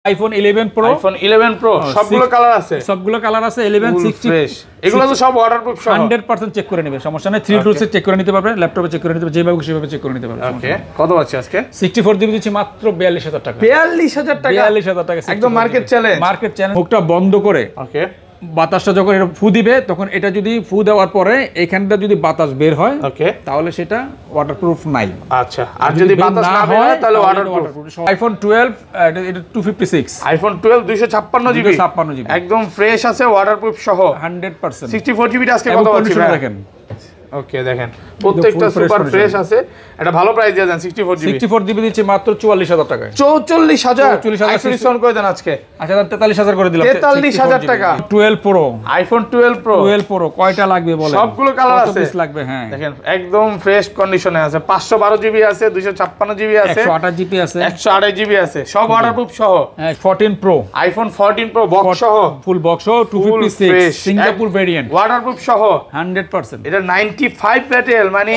IPhone 11 pro, iPhone 11 pro সবগুলো colour আছে, সবগুলো কালার আছে। 11 60 এগুলো তো সব ওয়াটারপ্রুফ সহ 100% চেক করে নেবে, সমস্যা নেই। 3 টুলসে চেক করে নিতে পারবে, ল্যাপটপে চেক করে নিতে পারবে, যেভাবে সেভাবে চেক করে নিতে পারবে। ওকে, কত পাচ্ছি আজকে? 64 জিবি দিচ্ছি মাত্র 42000 টাকা। 42000 টাকা? 42000 টাকা একদম মার্কেট চ্যালেঞ্জ। Market challenge. মুখটা বন্ধ করে ওকে, বাতাসটা যখন এটা ফু দিবে, তখন এটা যদি ফু দেওয়ার পরে এখানটা যদি বাতাস বের হয়, ওকে, তাহলে সেটা ওয়াটারপ্রুফ নাই। আচ্ছা, আর যদি বাতাস না বের হয় তাহলে ওয়াটারপ্রুফ। আইফোন 12 এটা 256, আইফোন 12 256 জিবি, 256 জিবি একদম ফ্রেশ আছে, ওয়াটারপ্রুফ সহ 100%। 64 জিবিটা আজকে কত পাচ্ছি দেখেন? ওকে, দেখেন প্রত্যেকটা সুপার ফ্রেশ আছে। এটা ভালো প্রাইস দিয়ে দেন। 64 জিবি, 64 জিবি দিচ্ছি মাত্র 44000 টাকায়। 44000? ডিসকাউন্ট করে দেন আজকে। আচ্ছা, 43000 করে দিলাম। 43000 টাকা। 12 প্রো, আইফোন 12 প্রো। 12 প্রো কয়টা লাগবে বলেন? সবগুলো কালার আছে, পিস লাগবে। হ্যাঁ, দেখেন একদম ফ্রেশ কন্ডিশনে আছে। 512 জিবি আছে, 256 জিবি আছে, 128 জিবি আছে, 128 জিবি আছে, সব ওয়াটারপ্রুফ সহ। 14 প্রো, আইফোন 14 প্রো বক্স সহ, ফুল বক্স সহ 256 সিঙ্গাপুর ভেরিয়েন্ট, ওয়াটারপ্রুফ সহ 100%। এটা 95 ব্যাটেল, মানে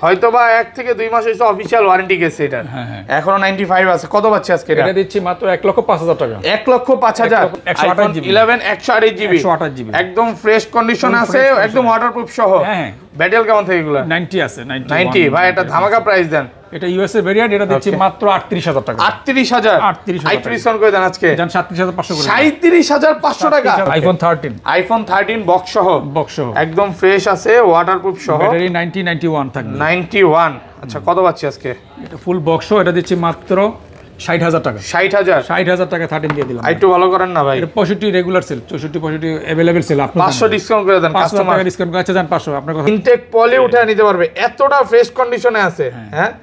হয়তোবা 1 থেকে 2 মাস হইছে অফিশিয়াল ওয়ারেন্টি গেছে এটা, এখনো 95 আছে। কত পাচ্ছি আজকে? এটা দিচ্ছি মাত্র 1,05,000 টাকা। 1,05,000। 128 জিবি, 11 128 জিবি, 128 জিবি, একদম ফ্রেশ কন্ডিশন আছে, একদম ওয়াটারপ্রুফ সহ। হ্যাঁ, ব্যাটেল কেমন থেকে এগুলা? 90 আছে, 90। ভাই এটা ধামাকা প্রাইস দেন। এটা ইউএসএ ভেরিয়েন্ট, এটা দিচ্ছি মাত্র 38000 টাকা। 38000? 38000 ডিসকাউন্ট করে দেন আজকে। জান 37500 করে। 37500 টাকা। আইফোন 13, আইফোন 13 বক্স সহ, একদম ফ্রেশ আছে, ওয়াটারপ্রুফ সহ, ব্যাটারি 91 থাকবে। 91। আচ্ছা, কত পাচ্ছি আজকে? এটা ফুল বক্স, এটা দিচ্ছি মাত্র 60000 টাকা। 60000 টাকা 13 দিয়ে দিলাম। একটু ভালো করেন না ভাই। এটা 65 রেগুলার সেল, 65 अवेलेबल সেল। আপনি 500 ডিসকাউন্ট করে দেন। 500 টাকা ডিসকাউন্ট আছে, জান 500 আপনার কথা। ইনটেক পলি উঠে নিতে পারবে, এতটা ফ্রেশ কন্ডিশনে আছে। হ্যাঁ,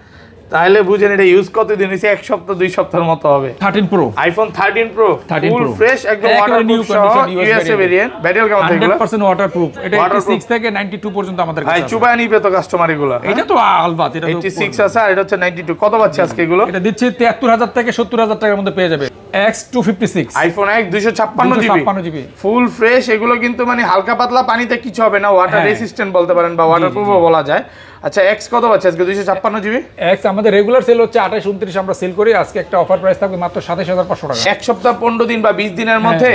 তাহলে বুঝেন এটা ইউজ কতদিন হইছে? 1 সপ্তাহ 2 সপ্তাহের মতো হবে। 13 pro, iPhone 13 pro full fresh, একদম ওয়াটারপ্রুফ সহ, ইউএসএ ভেরিয়েন্ট। ব্যাটারি কেমন থাকে এগুলো? 100% ওয়াটারপ্রুফ। এটা 86 থেকে 92 পর্যন্ত আমাদের কাছে আছে। চুবায় নিবে তো কাস্টমার এগুলো। এটা তো আলবাত, এটা 86 আছে, আর এটা হচ্ছে 92। কত পাচ্ছি আজকে এগুলো? এটা দিচ্ছি 73000 থেকে 70000 টাকার মধ্যে পেয়ে যাবে। X256, iPhone X 256 GB, full fresh. এগুলো কিন্তু মানে হালকা পাতলা পানিতে কিছু হবে না, ওয়াটার রেসিস্ট্যান্ট বলতে পারেন, বা ওয়াটারপ্রুফও বলা যায়। আচ্ছা, এক্স কত পাচ্ছে আজকে? 256 জিবি। এক্স আমাদের রেগুলার সেল হচ্ছে 28 29, আমরা সেল করি। আজকে একটা অফার প্রাইস থাকবে মাত্র 27500 টাকা। এক সপ্তাহ 15 দিন বা 20 দিনের মধ্যে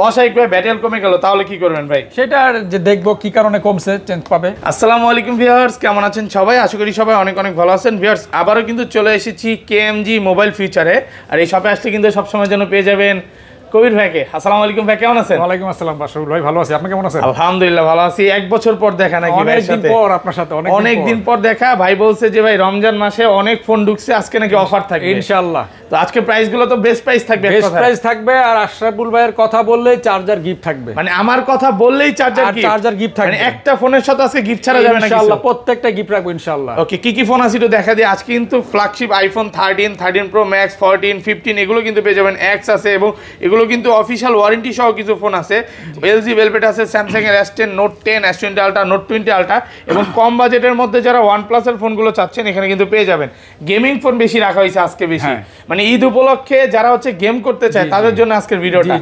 অস্বাভাবিকভাবে ব্যাটারি কমে গেল, তাহলে কি করবেন ভাই? সেটা যে দেখবো কি কারণে কমছে, চেঞ্জ পাবে। আসসালামু আলাইকুম ভিউয়ার্স, কেমন আছেন সবাই? আশা করি সবাই অনেক অনেক ভালো আছেন। ভিউয়ার্স, আবারও কিন্তু চলে এসেছি কেএমজি মোবাইল ফিউচারে। আর এই শপে আসলে কিন্তু সবসময় জন্য পেয়ে যাবেন কবির ভাইকে। আসসালামু আলাইকুম ভাই, কেমন আছেন? ওয়ালাইকুম আসসালাম বাশারুল ভাই, ভালো আছি। আপনি কেমন আছেন? আলহামদুলিল্লাহ ভালো আছি। 1 বছর পর দেখা নাকি ভাইয়ের সাথে? অনেকদিন পর আপনার সাথে, অনেক দিন পর দেখা। ভাই বলছে যে ভাই রমজান মাসে অনেক ফোন ঢুকছে, আজকে নাকি অফার থাকবে ইনশাআল্লাহ। তো আজকে প্রাইস গুলো তো বেস্ট প্রাইস থাকবে, বেস্ট প্রাইস থাকবে। আর আশরাফুল ভাইয়ের কথা বললেই চার্জার গিফট থাকবে, মানে আমার কথা বললেই চার্জার গিফট থাকবে। মানে একটা ফোনের সাথে আজকে গিফট ছাড়া যাবে না ইনশাআল্লাহ, প্রত্যেকটা গিফট রাখবো ইনশাআল্লাহ। ওকে, কি ফোন আছে একটু দেখা দিই। আজকে কিন্তু ফ্ল্যাগশিপ আইফোন 13, 13 প্রো ম্যাক্স, 14, 15 এগুলো কিন্তু পেয়ে যাবেন। এক্স আছে, এবং এগুলো কিন্তু অফিশিয়াল ওয়ারেন্টি সহ কিছু ফোন আছে। এলজি ভেলভেট আছে, স্যামসাং এর S10, note 10, S20 ultra, note 20 ultra, এবং কম বাজেটের মধ্যে যারা OnePlus এর ফোনগুলো চাচ্ছেন এখানে কিন্তু পেয়ে যাবেন। গেমিং ফোন বেশি রাখা হয়েছে আজকে বেশি, মানে ঈদ উপলক্ষে যারা হচ্ছে গেম করতে চায় তাদের জন্য আজকের ভিডিওটা।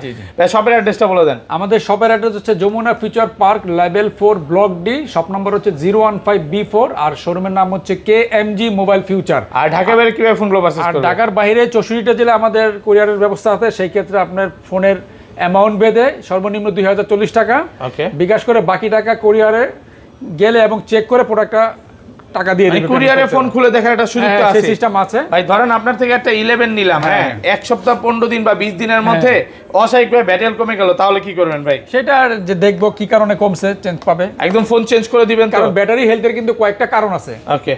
শপের অ্যাড্রেসটা বলে দেন। আমাদের শপের অ্যাড্রেস হচ্ছে Jamuna future park, level 4, block D, shop number হচ্ছে 015B4, আর শোরুমের নাম হচ্ছে কেএমজি মোবাইল ফিউচার। আর ঢাকা বাইরে কিভাবে ফোনগুলো পারচেজ করবেন? আর ঢাকার বাইরে 64টা জেলা আমাদের কুরিয়ারের ব্যবস্থা আছে। সেই ক্ষেত্রে আপনার ফোনের অ্যামাউন্ট বেঁধে সর্বনিম্ন 2040 টাকা বিকাশ করে, বাকি টাকা কুরিয়ারে গেলে এবং চেক করে প্রোডাক্টটা টাকা দিয়ে দিবেন। কুরিয়ারে ফোন খুলে দেখার একটা সুযোগ আছে, সেই সিস্টেম আছে ভাই। ধরেন আপনার থেকে একটা 11 নিলাম, হ্যাঁ, এক সপ্তাহ 15 দিন বা 20 দিনের মধ্যে অস্বাভাবিকভাবে ব্যাটারি কমে গেল, তাহলে কি করবেন ভাই? সেটা যে দেখবো কি কারণে কমছে, চেঞ্জ পাবে। একদম ফোন চেঞ্জ করে দিবেন, কারণ ব্যাটারি হেলথের কিন্তু কয়েকটা কারণ আছে। ওকে,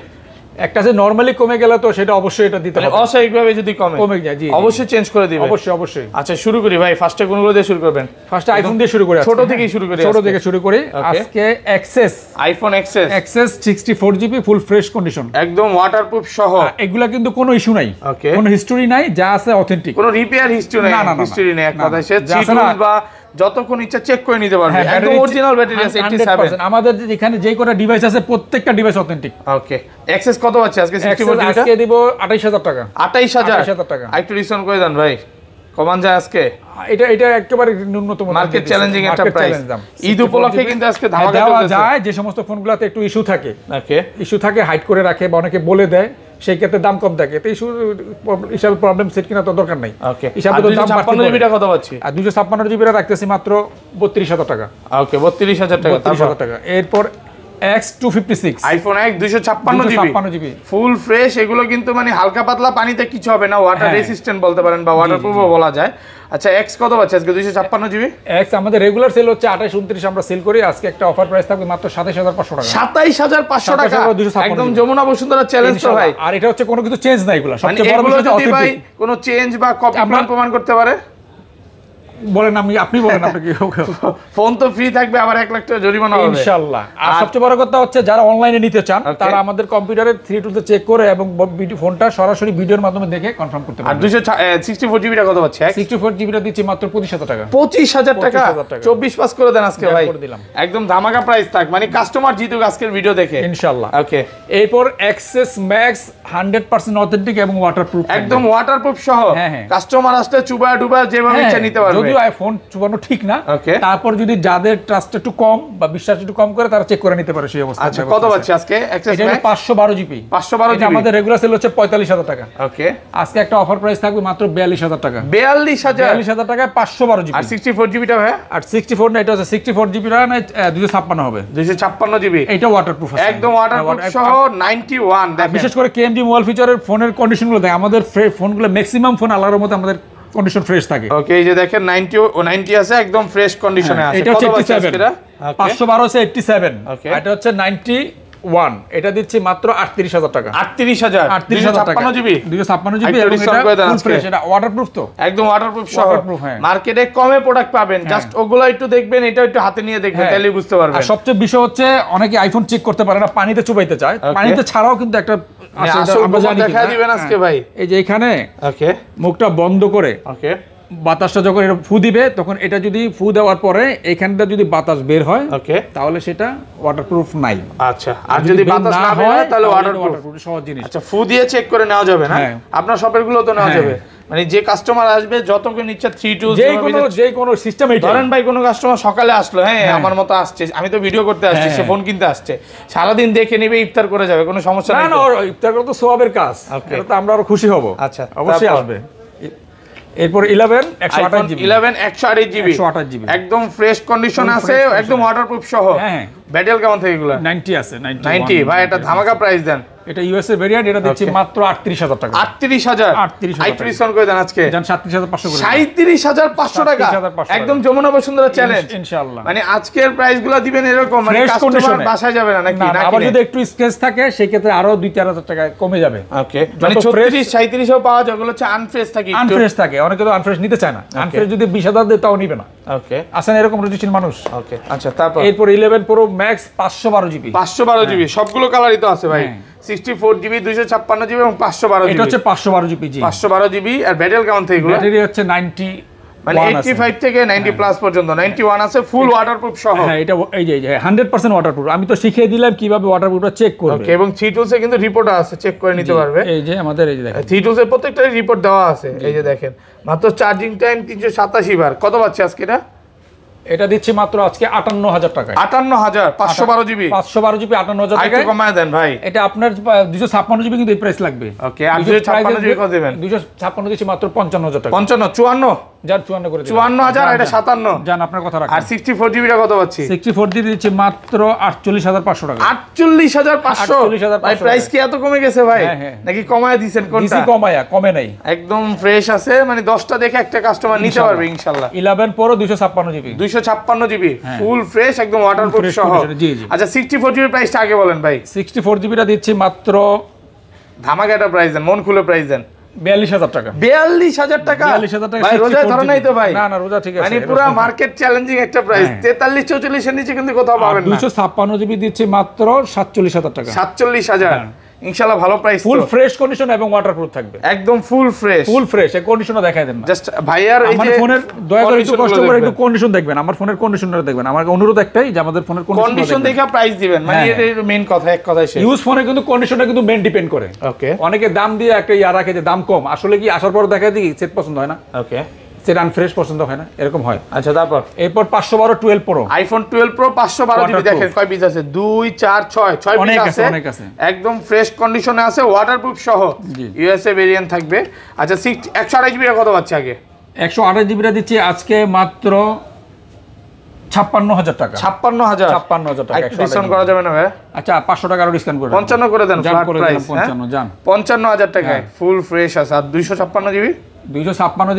একটা যে নরমালি কমে গেল, তো সেটা অবশ্যই এটা দিতে হবে। অস্বাভাবিকভাবে যদি কমে যায়, জি অবশ্যই চেঞ্জ করে দিবেন। অবশ্যই। আচ্ছা, শুরু করি ভাই। ফার্স্টে কোনগুলো দিয়ে শুরু করবেন? ফার্স্টে আইফোন দিয়ে শুরু করি। ছোট থেকে শুরু করি। আজকে XS, iPhone XS 64GB full fresh condition, একদম ওয়াটারপ্রুফ সহ। এগুলা কিন্তু কোনো ইস্যু নাই, কোনো হিস্টোরি নাই, যা আছে অথেন্টিক, কোনো রিপেয়ার হিস্টরি নাই, এক কথায় সে বা যতক্ষণ ইচ্ছা চেক করে নিতে পারবে। একদম অরিজিনাল ব্যাটারি আছে 87। আমাদের এখানে যে কোটা ডিভাইস আছে প্রত্যেকটা ডিভাইস অথেন্টিক। ওকে, এক্সেস কত আছে আজকে? 64 আজকে দিব 28000 টাকা। 28000 টাকা। একটু ডিসকাউন্ট করে দেন ভাই, কমান যায় আজকে। এটা একেবারে ন্যূনতম মার্কেট চ্যালেঞ্জিং একটা প্রাইস। ঈদ উপলক্ষে কিন্তু আজকে ধামাকা দেওয়া যায়। যে সমস্ত ফোনগুলোতে একটু ইস্যু থাকে, ওকে, ইস্যু থাকে হাইড করে রাখে বা অনেকে বলে দেয়, সেই ক্ষেত্রে দাম কম থাকে, এতে হিসাবে প্রবলেম সেট কিনা তো দরকার নাই। ওকে, হিসাবে তো দাম 256 জিবিটা কত পাচ্ছি? আর 256 জিবিটা রাখতেছি মাত্র 32,000 টাকা। ওকে, 32,000 টাকা। 32,000 টাকা। এরপর X256 iPhone X 256 GB full fresh. এগুলো কিন্তু মানে হালকা পাতলা পানিতে কিছু হবে না, ওয়াটার রেসিস্ট্যান্ট বলতে পারেন বা ওয়াটারপ্রুফও বলা যায়। আচ্ছা, X কত পাচ্ছে আজকে? 256 জিবি। X আমাদের রেগুলার সেল হচ্ছে 28 29 আমরা সেল করি, আজকে একটা অফার প্রাইস থাকবে মাত্র 27500 টাকা। 27500 টাকা, একদম যমুনা বসুন্ধরা চ্যালেঞ্জ তো ভাই। আর এটা হচ্ছে কোনো কিছু চেঞ্জ নাই, এগুলো সবচেয়ে বড় বিষয় হচ্ছে ভাই কোনো চেঞ্জ বা কপি প্রমাণ করতে পারে। বলেন, আপনি বলেন আপনি কি ফোন তো ফ্রি থাকবে, আবার 1 লাখ টাকা জরিমানা হবে ইনশাআল্লাহ। আর সবচেয়ে বড় কথা হচ্ছে যারা অনলাইনে নিতে চান তারা আমাদের কম্পিউটারে 3 টুলসে চেক করে এবং ফোনটা সরাসরি ভিডিওর মাধ্যমে দেখে কনফার্ম করতে পারবেন। আর 264 জিবিটা কত পাচ্ছে? 64 জিবিটা দিচ্ছি মাত্র 25000 টাকা। 25000 টাকা 24 পাস করে দেন আজকে ভাই, করে দিলাম। একদম ধামাকা প্রাইস থাক, মানে কাস্টমার জিতুক আজকের ভিডিও দেখে ইনশাআল্লাহ। ওকে, এরপর এক্সেস ম্যাক্স 100% অথেন্টিক এবং ওয়াটারপ্রুফ, একদম ওয়াটারপ্রুফ সহ। হ্যাঁ। কাস্টমার আসলে চুবা ডুবা যেভাবে ইচ্ছা নিতে পারবে। যদিও আইফোন চুবানো ঠিক না, তারপর যদি যাদের ট্রাস্ট একটু কম বা বিশ্বাস একটু কম করে তারা চেক করে নিতে পারে সেই অবস্থা। আচ্ছা, কত পাচ্ছে আজকে এক্সেস ম্যাক্স? 512 জিবি। 512 জিবি আমাদের রেগুলার সেল হচ্ছে 45000 টাকা। ওকে, আজকে একটা অফার প্রাইস থাকবে মাত্র 42000 টাকা। 42000 টাকায় 512 জিবি। আর 64 জিবিটা ভাই? আর 64 না, এটা হচ্ছে 64 জিবি না, 256 হবে। 256 জিবি, এটা ওয়াটারপ্রুফ আছে, একদম ওয়াটারপ্রুফ সহ 91। দেখেন, বিশেষ করে কেএমজি মোবাইল ফিচারের ফোনের কন্ডিশনগুলো দেয়, আমাদের ফোনগুলো ম্যাক্সিমাম ফোন আল্লাহর মতো আমাদের কন্ডিশন ফ্রেশ থাকে। ওকে, এই যে দেখেন 90 আছে, একদম ফ্রেশ কন্ডিশনে আছে। এটা হচ্ছে 87, 512 হচ্ছে 87, ওকে, এটা হচ্ছে 91, এটা দিচ্ছি মাত্র 38000 টাকা। 38000 টাকা, 256 জিবি 256 জিবি এবং এটা ফুল ফ্রেশ, এটা ওয়াটারপ্রুফ তো একদম ওয়াটারপ্রুফ সহ। মার্কেটে কমে প্রোডাক্ট পাবেন, জাস্ট ওগুলো একটু দেখবেন, এটা একটু হাতে নিয়ে দেখবেন, তাহলেই বুঝতে পারবেন। আর সবচেয়ে বিষয় হচ্ছে অনেকে আইফোন চেক করতে পারে না, পানিতে চুবাইতে চায়। পানিতে ছাড়াও কিন্তু একটা আমরা জানি, দেখা দিবেন আজকে ভাই। এই যে এখানে ওকে, মুখটা বন্ধ করে ওকে, বাতাসটা যখন এটা ফু দিবে, তখন এটা যদি ফু দেওয়ার পরে এখানটা যদি বাতাস বের হয়, ওকে, তাহলে সেটা ওয়াটারপ্রুফ নাই। আচ্ছা, আর যদি বাতাস না বের হয় তাহলে ওয়াটারপ্রুফ। সহজ জিনিস। আচ্ছা, ফু দিয়ে চেক করে নেওয়া যাবে না? আপনার শপের গুলো তো নেওয়া যাবে, মানে যে কাস্টমার আসবে যতক্ষণ ইচ্ছা 3 টুলস যে কোনো সিস্টেম। এই ধরেন ভাই, কোনো কাস্টমার সকালে আসলো, হ্যাঁ আমার মতো আসছে, আমি তো ভিডিও করতে আসছি, সে ফোন কিনতে আসছে, সারাদিন দেখে নেবে, ইফতার করে যাবে, কোনো সমস্যা নাই। না, ইফতার করা তো সওয়াবের কাজ, এটা তো আমরা আরো খুশি হব। আচ্ছা, অবশ্যই আসবে। এরপর 11 128 জিবি, 11 128 জিবি, 128 জিবি, একদম ফ্রেশ কন্ডিশন আছে, একদম ওয়াটারপ্রুফ সহ। হ্যাঁ, ব্যাটেল কেমন থেকে এগুলো? 90 আছে, 90 ভাই, এটা ধামাকা প্রাইস দেন। এটা ইউএস এর ভেরিয়েন্ট, এটা দিচ্ছি মাত্র 38000 টাকা। 38000 ডিসকাউন্ট করে দেন আজকে, জান 37500 করে। 37500 টাকা, একদম যমুনা বসুন্ধরা চ্যালেঞ্জ ইনশাআল্লাহ। মানে আজকের প্রাইসগুলো দিবেন এরকম, মানে কাস্টমার বাসায় যাবে না নাকি? না, আবার যদি একটু স্কেচ থাকে সেই ক্ষেত্রে আরো 2-4000 টাকা কমে যাবে। ওকে, মানে 36 37 ও পাওয়া যায়, ওগুলো হচ্ছে আনফ্রেশ থাকে, আনফ্রেশ থাকে, অনেকে তো আনফ্রেশ নিতে চায় না। আনফ্রেশ যদি 20000 দেয় তাও নিবে না। ওকে, আসেন এরকম রুচিশীল মানুষ। ওকে, আচ্ছা, তারপর এরপর 11 প্রো ম্যাক্স 512 জিবি, 512 জিবি, সবগুলো কালারই তো আছে ভাই। 64 জিবি, 256 জিবি এবং 512 জিবি। এটা হচ্ছে 512 জিবি, জি 512 জিবি। আর ব্যাটেল কেমন থেকে এগুলো? ব্যাটারি হচ্ছে 90, মানে 85 থেকে 90 প্লাস পর্যন্ত, 91 আছে, ফুল ওয়াটারপ্রুফ সহ। হ্যাঁ, এটা এই যে 100% ওয়াটারপ্রুফ। আমি তো শিখিয়ে দিলাম কিভাবে ওয়াটারপ্রুফটা চেক করবে। ওকে, এবং 3 টুলসে কিন্তু রিপোর্ট আছে, চেক করে নিতে পারবে। এই যে আমাদের এই যে দেখেন 3 টুলসের প্রত্যেকটারই রিপোর্ট দেওয়া আছে। এই যে দেখেন, মাত্র চার্জিং টাইম 387 বার। কত পাচ্ছে আজকে এটা? এটা দিচ্ছি মাত্র আজকে 58000 টাকা। 58000, 512 জিবি, 512 জিবি 58000 টাকা। একটু কমায় দেন ভাই। এটা আপনার 256 জিবি কিন্তু এই প্রাইস লাগবে। ওকে, আর 256 জিবি কত দিবেন? 256 দিচ্ছি মাত্র 55000 টাকা। 55 54 যান 54 করে দিন। 54000, এটা 57। জান আপনার কথা রাখেন। আর 64 জিবিটা কত পাচ্ছি? 64 জিবি দিচ্ছি মাত্র 48500 টাকা। 48500 ভাই, প্রাইস কি এত কমে গেছে ভাই? নাকি কমায় দিবেন কোনটা? দিছি কমায়া, কমে নাই, একদম ফ্রেশ আছে, মানে 10টা দেখে একটা কাস্টমার নিতে পারবে ইনশাআল্লাহ। 11 pro 256 GB, 256 GB, full fresh, একদম ওয়াটারপ্রুফ সহ। জি জি। আচ্ছা, 64 জিবি প্রাইসটা আগে বলেন ভাই। 64 জিবিটা দিচ্ছি মাত্র ধামাকাটা প্রাইস দেন, মন খুলে প্রাইস দেন। 42000 টাকা। 42000 টাকা 42000 টাকা ভাই, রোজা ধরে নাই তো ভাই? না না, রোজা ঠিক আছে, মানে পুরো মার্কেট চ্যালেঞ্জিং একটা প্রাইস। 43 44 এর নিচে কিন্তু কোথাও পাবেন না। 256 জিবি দিচ্ছি মাত্র 47000 টাকা। 47000 ইনশাআল্লাহ, ভালো প্রাইস। ফুল ফ্রেশ কন্ডিশন এবং ওয়াটারপ্রুফ থাকবে, একদম ফুল ফ্রেশ, ফুল ফ্রেশ। এই কন্ডিশনটা দেখাই দেন না জাস্ট ভাইয়ার। এই যে ফোনের দয়া করে একটু কষ্ট করে একটু কন্ডিশন দেখবেন, আমার ফোনের কন্ডিশনটা দেখবেন। আমার অনুরোধ একটাই যে আমাদের ফোনের কন্ডিশন দেখে প্রাইস দিবেন, মানে এটা মেইন কথা, এক কথাই শেষ। ইউজ ফোনে কিন্তু কন্ডিশনটা কিন্তু মেইন ডিপেন্ড করে। ওকে, অনেকে দাম দিয়ে একটা রাখে যে দাম কম, আসলে কি আসার পর দেখা যায় সেট পছন্দ হয় না। ওকে, সেটা আনফ্রেশ পছন্দ হয় না, এরকম হয়। আচ্ছা, তারপর এরপর 512 12 প্রো, আইফোন 12 প্রো 512 জিবি। দেখেন কয় পিস আছে, 2 4 6 6 পিস আছে, অনেক আছে, একদম ফ্রেশ কন্ডিশনে আছে, ওয়াটারপ্রুফ সহ, ইউএসএ ভেরিয়েন্ট থাকবে। আচ্ছা 128 জিবি কত পাচ্ছে আগে? 128 জিবিটা দিচ্ছি আজকে মাত্র 56,000 টাকা। 56,000 টাকা। ডিসকাউন্ট করা যাবে না ভাই? আচ্ছা 500 টাকা আরো ডিসকাউন্ট করে 55 করে দেন, ফ্ল্যাট প্রাইস 55 জান। 55,000 টাকায় ফুল ফ্রেশ আছে। আর 256 জিবি 256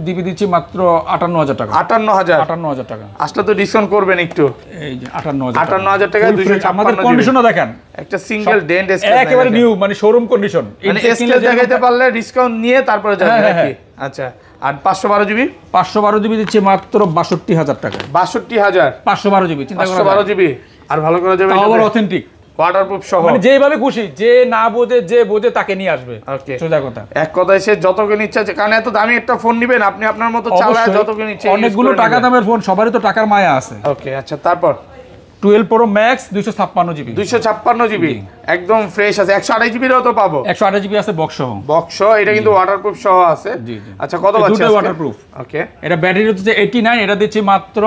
জিবি দিচ্ছি মাত্র 58,000 টাকা। 58,000 টাকা আসলে তো ডিসকাউন্ট করবেন একটু। এই যে 58,000 টাকায় 256 আমাদের কন্ডিশনও দেখেন, একটা সিঙ্গেল ডেন্ট স্ক্র্যাচ একেবারে নিউ, মানে শোরুম কন্ডিশন। মানে স্কেল দেখাইতে পারলে ডিসকাউন্ট নিয়ে তারপরে যাবে নাকি? আচ্ছা, আর 512 জিবি 512 জিবি দিচ্ছি মাত্র 62,000 টাকা। 62,000 512 জিবি, চিন্তা করা 512 জিবি আর ভালো করা যাবে, আবার অথেন্টিক ওয়াটারপ্রুফ সহ, মানে যেভাবে খুশি, যে না বোঝে যে বোঝে তাকে নিয়ে আসবে। ওকে, সোজা কথা, এক কথায় সে যত কিনে ইচ্ছা আছে, কারণ এত দামি একটা ফোন নিবেন আপনি আপনার মতো চালায় যত কিনে ইচ্ছা, অনেকগুলো টাকা দামের ফোন, সবারই তো টাকার মায়া আছে। ওকে, আচ্ছা তারপর 12 প্রো ম্যাক্স 256 জিবি, 256 জিবি একদম ফ্রেশ আছে। 128 জিবিরও তো পাবো, 128 জিবি আছে বক্স সহ। বক্স এটা কিন্তু ওয়াটারপ্রুফ সহ আছে। জি জি। আচ্ছা কত পাচ্ছেন? দুটো ওয়াটারপ্রুফ। ওকে, এটা ব্যাটারি হচ্ছে 89, এটা দিচ্ছি মাত্র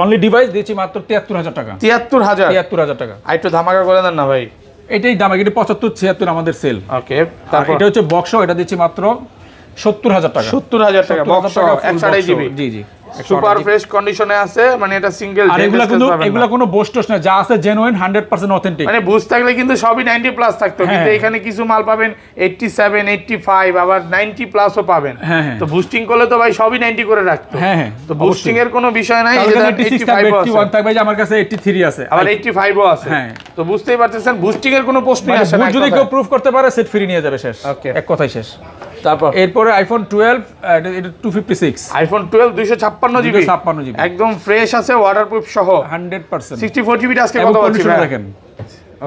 অনলি ডিভাইস দিচ্ছি মাত্র 73,000 টাকা। 73,000 টাকা। আর একটু ধামাকা করে দেন না ভাই। এটাই দাম, এটা 75 76 আমাদের সেল। ওকে, তারপর এটা হচ্ছে বক্স, এটা দিচ্ছি মাত্র 70,000 টাকা। 70,000 টাকা বক্স 128 জিবি। জি জি, সুপার ফ্রেশ কন্ডিশনে আছে, মানে এটা সিঙ্গেল আর এগুলা কোনো বোস্টস না, যা আছে জেনুইন 100% অথেন্টিক। মানে বুঝ থাকলে কিন্তু সবই 90 প্লাস থাকতো, কিন্তু এখানে কিছু মাল পাবেন 87 85 আবার 90 প্লাসও পাবেন। তো বুস্টিং করলে তো ভাই সবই 90 করে রাখতো। তো বুস্টিং এর কোনো বিষয় নাই, যে 85 81 থাকবে, যে আমার কাছে 83 আছে, আবার 85 ও আছে। তো বুঝতেই পারতেছেন বুস্টিং এর কোনো প্রশ্নই আসে না। যদি কেউ প্রুফ করতে পারে সেট ফ্রি নিয়ে যাবে, শেষ, এক কথাই শেষ। তারপর এরপরে আইফোন 12 এটা 256, আইফোন 12 256 জিবি একদম ফ্রেশ আছে, ওয়াটারপ্রুফ সহ 100%। 64 জিবি আজকে কত পাচ্ছি দেখেন।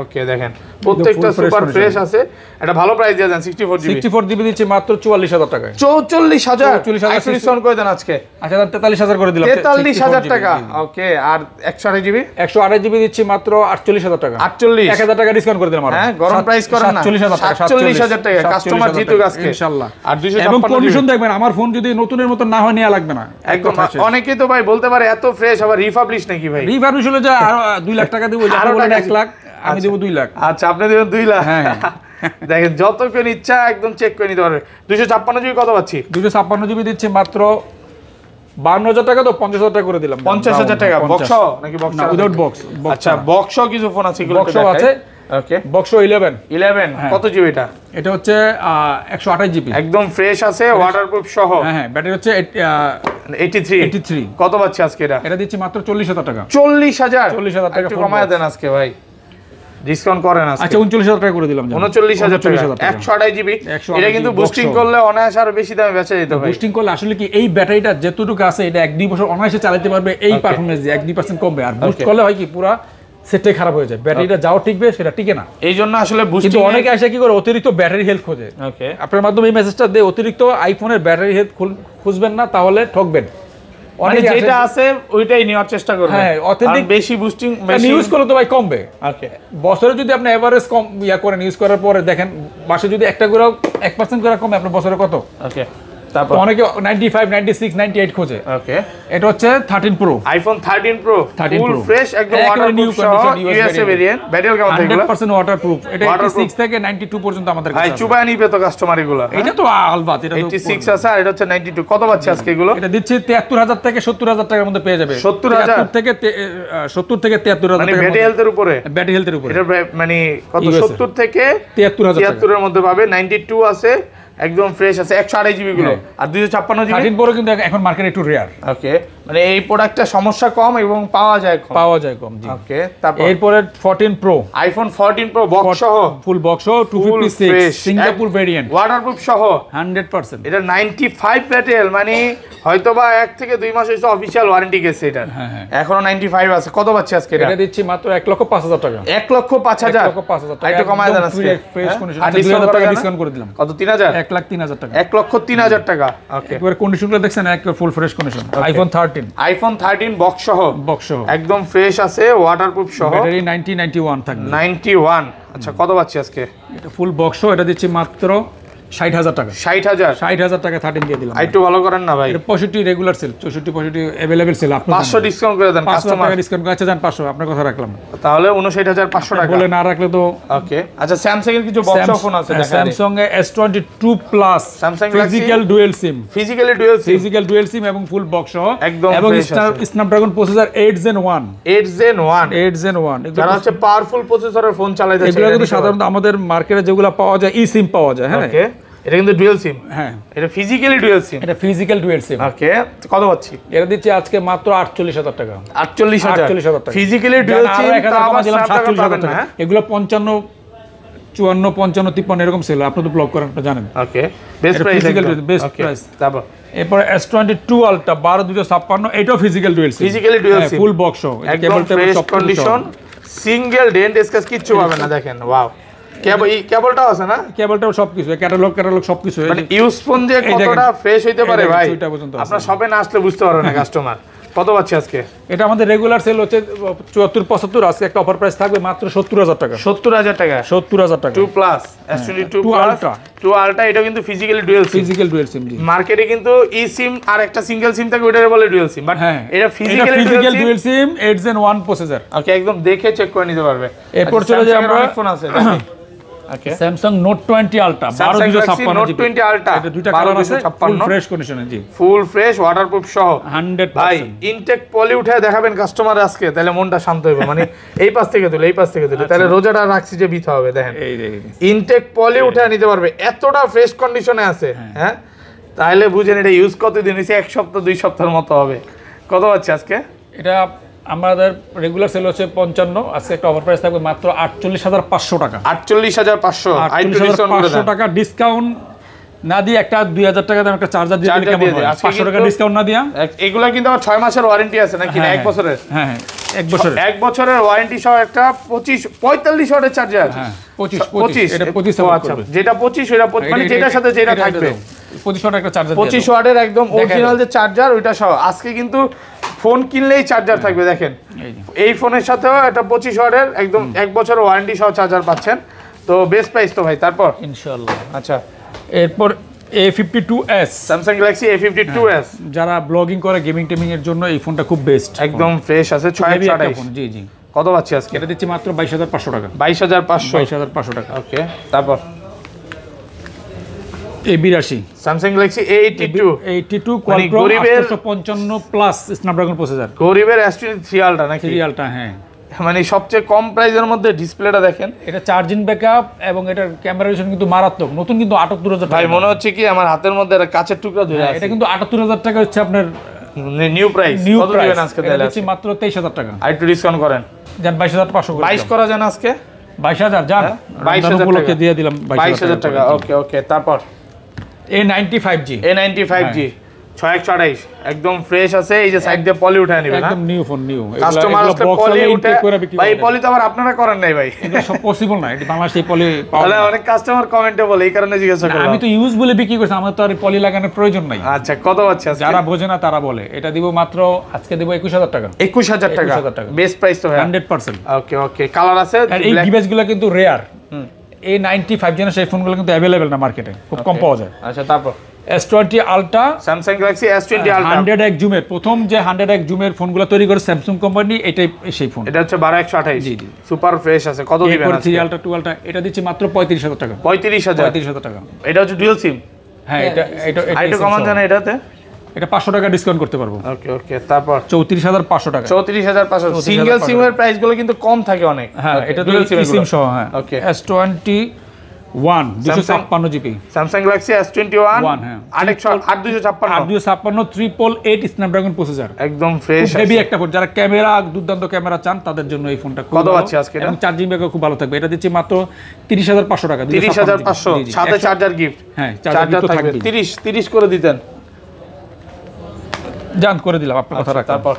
ওকে, দেখেন প্রত্যেকটা সুপার ফ্রেশ আছে, এটা ভালো প্রাইস দিয়ে দেন। 64 জিবি দিচ্ছি মাত্র 44,000 টাকা। 44,000 ডিসকাউন্ট করে দেন আজকে। আচ্ছা 43,000 করে দিলাম, 43,000 টাকা। ওকে, আর 128 জিবি 128 জিবি দিচ্ছি মাত্র 48,000 টাকা। 1,000 টাকা ডিসকাউন্ট করে দিলাম। হ্যাঁ, গরম প্রাইস করেন না। 47,000 টাকা কাস্টমার জিতুক আজকে ইনশাআল্লাহ। আর 256 এবং কন্ডিশন দেখবেন, আমার ফোন যদি নতুনের মতো না হয় নেওয়া লাগবে না একদম। অনেকেই তো ভাই বলতে পারে এত ফ্রেশ, আবার রিফাবলিশ নাকি ভাই? রিফাবলিশ হলে যে আর 2 লাখ টাকা দেব, যা বলেন 1 লাখ, আমি দেব 2 লাখ। আচ্ছা, আপনি দেবেন 2 লাখ? হ্যাঁ, দেখেন যত কোন ইচ্ছা একদম চেক করে নিতে পারবে। 256 জিবি কত পাচ্ছি? 256 জিবি দিচ্ছি মাত্র 52,000 টাকা। তো 50,000 টাকা করে দিলাম। 50,000 টাকা বক্স নাকি বক্স না, উইদাউট বক্স। আচ্ছা, বক্স কিছু ফোন আছে, এগুলো বক্স আছে। ওকে, বক্স 11 কত জিবি এটা? এটা হচ্ছে 128 জিবি একদম ফ্রেশ আছে, ওয়াটারপ্রুফ সহ। হ্যাঁ, ব্যাটারি হচ্ছে 83 কত পাচ্ছি আজকে? এটা দিচ্ছি মাত্র 40,000 টাকা। 40,000 টাকা একটু কমায় দেন আজকে ভাই, ডিসকাউন্ট করেন আজকে। আচ্ছা 39,000 টাকা করে দিলাম। 39,000 টাকা 128 জিবি। এটা কিন্তু বুস্টিং করলে অনায়াসে আরো বেশি দামে বেচা যেত ভাই। বুস্টিং করলে আসলে কি, এই ব্যাটারিটা যেতটুকু আছে এটা 1-2 বছর অনায়াসে চালাতে পারবে, এই পারফরম্যান্স দিয়ে 1-2% কমবে। আর বুস্ট করলে হয় কি, পুরো সেটটাই খারাপ হয়ে যায়, ব্যাটারিটা যাও টিকবে সেটা টিকে না। এই জন্য আসলে বুস্টিং, কিন্তু অনেকে আসে কি করে, অতিরিক্ত ব্যাটারি হেলথ খোঁজে। ওকে, আপনার মাধ্যমে এই মেসেজটা দেয়, অতিরিক্ত আইফোনের ব্যাটারি হেলথ খুঁজবেন না, তাহলে ঠকবেন। মানে যেটা আছে ওইটাই নেওয়ার চেষ্টা করবেন। হ্যাঁ, অথেন্টিক বেশি বুস্টিং ইউজ করলে তো ভাই কমবে। ওকে, বছরে যদি আপনি এভারেজ কম করেন, ইউজ করার পরে দেখেন মাসে যদি একটা করে 1% করে কমে, আপনার বছরে কত? ওকে, তারপর অনেকে 95 96 98 খোঁজে। ওকে, এটা হচ্ছে 13 pro, iPhone 13 pro full fresh একদম ওয়াটারপ্রুফ ইউএসএ ভেরিয়েন্ট। ব্যাটারি কেমন থাকে এগুলো? 100% ওয়াটারপ্রুফ। এটা 86 থেকে 92 পর্যন্ত আমাদের কাছে আছে। চুবায় নিবে তো কাস্টমার এগুলো। এটা তো আলবাত, এটা 86 আছে আর এটা হচ্ছে 92। কত পাচ্ছে আজকে এগুলো? এটা দিচ্ছি 73,000 থেকে 70,000 টাকার মধ্যে পেয়ে যাবে। 70,000 থেকে 73,000 মানে ব্যাটারি হেলথের উপরে। ব্যাটারি হেলথের উপরে এটা মানে কত? 70 থেকে 73,000 এর মধ্যে পাবে। 92 আছে, একদম ফ্রেশ আছে 128 জিবি গুলো। আর 256 জিবি 13 প্রো কিন্তু এখন মার্কেটে একটু রেয়ার। ওকে, মানে এই প্রোডাক্টটা সমস্যা কম এবং পাওয়া যায় কম। জি, ওকে, তারপর এরপরে 14 প্রো, আইফোন 14 প্রো বক্স সহ, ফুল বক্স সহ 256 সিঙ্গাপুর ভেরিয়েন্ট, ওয়াটারপ্রুফ সহ 100%। এটা 95 ব্যাটেল, মানে হয়তোবা 1 থেকে 2 মাস হইছে অফিশিয়াল ওয়ারেন্টি গেছে এটা। এখনো 95 আছে। কত পাচ্ছে আজকে এটা? এটা দিচ্ছি মাত্র 1,05,000 টাকা। 1,05,000 টাকা একটু কমায় দেন আজকে। Fresh condition. আর 2,000 টাকা ডিসকাউন্ট করে দিলাম। কত? 3,000 1,03,000 টাকা। 1,03,000 টাকা। ওকে, একবার কন্ডিশনগুলো দেখছেন, একবার ফুল ফ্রেশ কন্ডিশন। আইফোন 13 বক্স সহ একদম ফ্রেশ আছে, ওয়াটারপ্রুফ সহ, ব্যাটারি 91 থাকবে। 91। আচ্ছা, কত পাচ্ছি আজকে? এটা ফুল বক্স সহ, এটা দিচ্ছি মাত্র 60,000 টাকা। 60,000 টাকা 13 দিয়ে দিলাম। একটু ভালো করেন না ভাই। এটা 65 রেগুলার সেল, 64 65 अवेलेबल সেল। আপনি 500 ডিসকাউন্ট করে দেন কাস্টমার। টাকা ডিসকাউন্ট আছে, জান 500 আপনার কথা রাখলাম। তাহলে 59,500 টাকা বলে না রাখলে তো। ওকে আচ্ছা, স্যামসাং এর কিছু বক্স ফোন আছে দেখা যায়। স্যামসাং এ S22 plus physical dual SIM, physical dual SIM এবং ফুল বক্স সহ এবং স্ন্যাপড্রাগন প্রসেসর 8 Gen 1 যারা হচ্ছে পাওয়ারফুল প্রসেসরের ফোন চালাতে চায়। এগুলো কিন্তু সাধারণত আমাদের মার্কেটে যেগুলো পাওয়া যায় ই সিম পাওয়া যায়। হ্যাঁ ওকে, এটা কিন্তু ডুয়াল সিম। হ্যাঁ, এটা ফিজিক্যালি ডুয়াল সিম। এটা ফিজিক্যাল ডুয়াল সিম। ওকে, কত পাচ্ছি? এটা দিচ্ছি আজকে মাত্র 48,000 টাকা। 48,000 টাকা ফিজিক্যালি ডুয়াল সিম। তাও দিলাম 47,000 টাকা। এগুলো 55 54 55 53 এরকম ছিল। আপনি তো ব্লক করেন, আপনি জানেন। Okay, best price, best price. তারপর এরপর S22 আলট্রা 12256, এটাও physical dual SIM, physically dual SIM, full box সহ, একদম fresh condition, single dent scratch কিচ্ছু পাবে না। দেখেন ওয়াও, কেবলটাও আছে না? কেবলটাও সবকিছু, ক্যাটালগ সবকিছু। মানে ইউজ ফোন যে কতটা ফ্রেশ হইতে পারে ভাই, আপনার শপে না আসলে বুঝতে পারবে না কাস্টমার। কত পাচ্ছি আজকে? এটা আমাদের রেগুলার সেল হচ্ছে 74 75, আজকে একটা অফার প্রাইস থাকবে মাত্র 70,000 টাকা। 70,000 টাকা, 70,000 টাকা। 2 প্লাস S22 আলট্রা, 2 আলট্রা, এটা কিন্তু ফিজিক্যালি ডুয়াল সিম। জি, মার্কেটে কিন্তু ই সিম আর একটা সিঙ্গেল সিম থাকে, ওটারে বলে ডুয়াল সিম, বাট এটা ফিজিক্যালি ডুয়াল সিম 8 Gen 1 প্রসেসর। ওকে, একদম দেখে চেক করে নিতে পারবে। এরপর চলে যাই আমরা ফোন আছে। ওকে, Samsung Note 20 Ultra 12256 Note 20 Ultra, এটা দুইটা কালার আছে, ফুল ফ্রেশ কন্ডিশনে। জি, ফুল ফ্রেশ, ওয়াটারপ্রুফ সহ 100%। ভাই ইনটেক পলি উঠে দেখাবেন কাস্টমার আজকে, তাহলে মনটা শান্ত হবে। মানে এই পাশ থেকে তুলে, তাহলে রোজাটা রাখছি যে বিথা হবে। দেখেন ইনটেক পলি উঠে নিতে পারবে, এতটা ফ্রেশ কন্ডিশনে আছে। হ্যাঁ, তাহলে বুঝেন এটা ইউজ কতদিন হয়েছে, 1 সপ্তাহ 2 সপ্তাহের মতো হবে। কত পাচ্ছে আজকে? এটা আমাদের রেগুলার সেল হচ্ছে 55, আজকে একটা অফার প্রাইস থাকবে মাত্র 48,500 টাকা। 48,500 টাকা ডিসকাউন্ট না দিয়ে একটা 2,000 টাকা দাম একটা চার্জার দিয়ে দিলে কেমন হয়? 500 টাকা ডিসকাউন্ট না দিয়া। এগুলা কিন্তু আবার 6 মাসের ওয়ারেন্টি আছে নাকি? 1 বছরের? হ্যাঁ, 1 বছরের। 1 বছরের ওয়ারেন্টি সহ একটা 45 ওয়াটের চার্জার। হ্যাঁ, 25 এটা 25 আচ্ছা, যেটা 25 ওটা মানে যেটার সাথে যেটা থাকবে 25 ওয়াটের একটা চার্জার, 25 ওয়াটের একদম অরিজিনাল যে চার্জার ওইটা সহ। আজকে কিন্তু ফোন কিনলেই চার্জার থাকবে। দেখেন এই ফোনের সাথেও একটা 25 ওয়াটের একদম 1 বছরের ওয়ারেন্টি সহ চার্জার পাচ্ছেন। তো বেস্ট প্রাইস তো ভাই। তারপর ইনশাআল্লাহ। আচ্ছা, এরপর A52s, Samsung Galaxy A52s, যারা ব্লগিং করে, গেমিং টেমিং এর জন্য এই ফোনটা খুব বেস্ট, একদম ফ্রেশ আছে। 628 ফোন। জি জি। কত পাচ্ছি আজকে? এটা দিচ্ছি মাত্র 22,500 টাকা। 22,500 টাকা। ওকে, তারপর A82, Samsung Galaxy A82 Qualcomm 855 plus Snapdragon processor, গরিবের S23 আলট্রা নাকি? 3 আলট্রা। হ্যাঁ, মানে সবচেয়ে কম প্রাইসের মধ্যে ডিসপ্লেটা দেখেন। এটা চার্জিং ব্যাকআপ এবং এটার ক্যামেরা রেজোলিউশন কিন্তু মারাত্মক। নতুন কিন্তু 78,000 টাকা। ভাই মনে হচ্ছে কি আমার হাতের মধ্যে একটা কাচের টুকরা ধরে আছে। এটা কিন্তু 78,000 টাকা হচ্ছে আপনার নিউ প্রাইস। কত দিবেন আজকে? তাহলে দিচ্ছি মাত্র 23,000 টাকা। আর একটু ডিসকাউন্ট করেন, জান 22,500 করে। 22 করা যান আজকে? 22,000 জান, 22,000 উপলক্ষে দিয়ে দিলাম 22,000 টাকা। ওকে ওকে, তারপর A95G, 6128 একদম ফ্রেশ আছে। এই যে সাইড দিয়ে পলি উঠায় নেবেন, একদম নিউ ফোন, নিউ। কাস্টমার আসলে পলি উঠে ভাই, পলি তো আবার আপনারা করেন নাই ভাই, এটা সব পসিবল না। এটা বাংলাদেশে পলি পাওয়া যায় না। অনেক কাস্টমার কমেন্টে বলে, এই কারণে জিজ্ঞাসা করলাম। আমি তো ইউজ বলে বিক্রি করছি, আমার তো আর পলি লাগানোর প্রয়োজন নাই। আচ্ছা, কত হচ্ছে আজকে? যারা বোঝে না তারা বলে। এটা দিব মাত্র আজকে দিব 21,000 টাকা। 21,000 টাকা বেস্ট প্রাইস তো ভাই, 100%। ওকে ওকে, কালার আছে। আর এই ডিভাইসগুলো কিন্তু রেয়ার। A95 জেনারেশন এই ফোনগুলো কিন্তু अवेलेबल না মার্কেটে, খুব কম পাওয়া যায়। আচ্ছা, তারপর S20 Ultra, Samsung Galaxy S20 Ultra 100x জুমের প্রথম যে 100x জুমের ফোনগুলো তৈরি করে স্যামসাং কোম্পানি, এটাই সেই ফোন। এটা হচ্ছে 12128। জি জি, সুপার ফ্রেশ আছে। কত দিবেন আজকে? 3 Ultra 2 Ultra এটা দিচ্ছি মাত্র 35,000 টাকা। 35,000 টাকা। এটা হচ্ছে ডুয়াল সিম। হ্যাঁ, এটা কমান জানা এটাতে? এটা 500 টাকা ডিসকাউন্ট করতে পারবো। ওকে ওকে, তারপর 34,500 টাকা। 34,500। সিঙ্গেল সিমের প্রাইস গুলো কিন্তু কম থাকে অনেক। হ্যাঁ, এটা ডুয়াল সিম সহ। হ্যাঁ, ওকে। S21 256 GB Samsung Galaxy S21 হ্যাঁ, 8256 888 স্ন্যাপড্রাগন প্রসেসর, একদম ফ্রেশ হেভি একটা ফোন। যারা ক্যামেরা, দুর্দান্ত ক্যামেরা চান তাদের জন্য এই ফোনটা খুব কত পাচ্ছি আজকে? এবং চার্জিং ব্যাকআপ খুব ভালো থাকবে। এটা দিচ্ছি মাত্র 30,500 টাকা। 30,500 সাথে চার্জার গিফট। হ্যাঁ, চার্জার থাকবে। 30 করে দিতেন, জান করে দিলাম, আপনার কথা রাখলাম। তারপর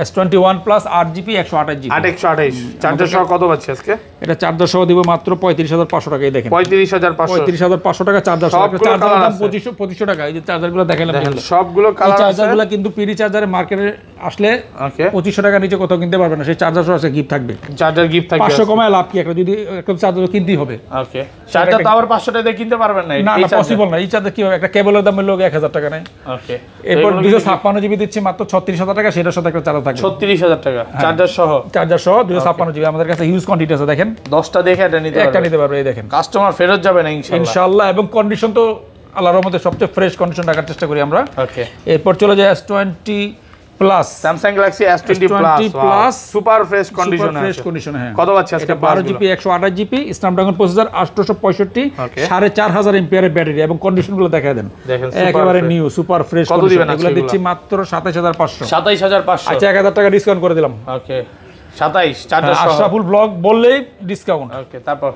S21 plus 8GB 128GB, 828 charger সহ কত পাচ্ছি আজকে? এটা চার্জার সহ দিব মাত্র 35,500 টাকা। এই দেখেন 35,500 টাকা চার্জার সহ। চার্জার দাম 2500 টাকা। এই যে চার্জারগুলো দেখালাম, সবগুলো কালার আছে। চার্জারগুলো কিন্তু পিডি চার্জারে মার্কেটে আসলে ওকে 2500 টাকা নিচে কোথাও কিনতে পারবে না, সেই চার্জার সহ আছে, গিফট থাকবে। চার্জার গিফট থাকবে 500 কমায় লাভ কি, একটা যদি একটা চার্জার কিনতেই হবে। ওকে চার্জার তো আবার 500 টাকা দিয়ে কিনতে পারবেন না, না পসিবল না, এই চার্জার কি হবে, একটা কেবলের দাম হলো 1000 টাকা নেই। ওকে এরপর 256 জিবি দিচ্ছি মাত্র 36000 টাকা, সেটার সাথে একটা চার্জার থাকবে 36000 টাকা চার্জার সহ। 256 জিবি আমাদের কাছে হিউজ কোয়ান্টিটি আছে, দেখেন 10টা দেখে এটা নিতে একটা পারবেন, নিতে পারবে, এই দেখেন কাস্টমার ফেরত যাবে না ইনশাআল্লাহ। ইনশাআল্লাহ। এবং কন্ডিশন তো আল্লাহর রহমতে সবচেয়ে ফ্রেশ কন্ডিশন রাখার চেষ্টা করি আমরা। ওকে এরপর চলে যায় S20 plus, Samsung Galaxy S20 plus super fresh কন্ডিশনে ফ্রেশ আছে। কন্ডিশনে, হ্যাঁ। কত পাচ্ছে আজকে? 12 GB 128 GB Snapdragon processor, 865, 4500 MPR battery, এবং কন্ডিশনগুলো দেখায় দেন দেখেন একেবারে নিউ সুপার ফ্রেশ কত দিবেন এগুলো দিচ্ছি মাত্র 27500। 27500 আচ্ছা 1000 টাকা ডিসকাউন্ট করে দিলাম। ওকে 27 চার্জার সহ। আশরাফুল ব্লগ বললেই ডিসকাউন্ট। ওকে তারপর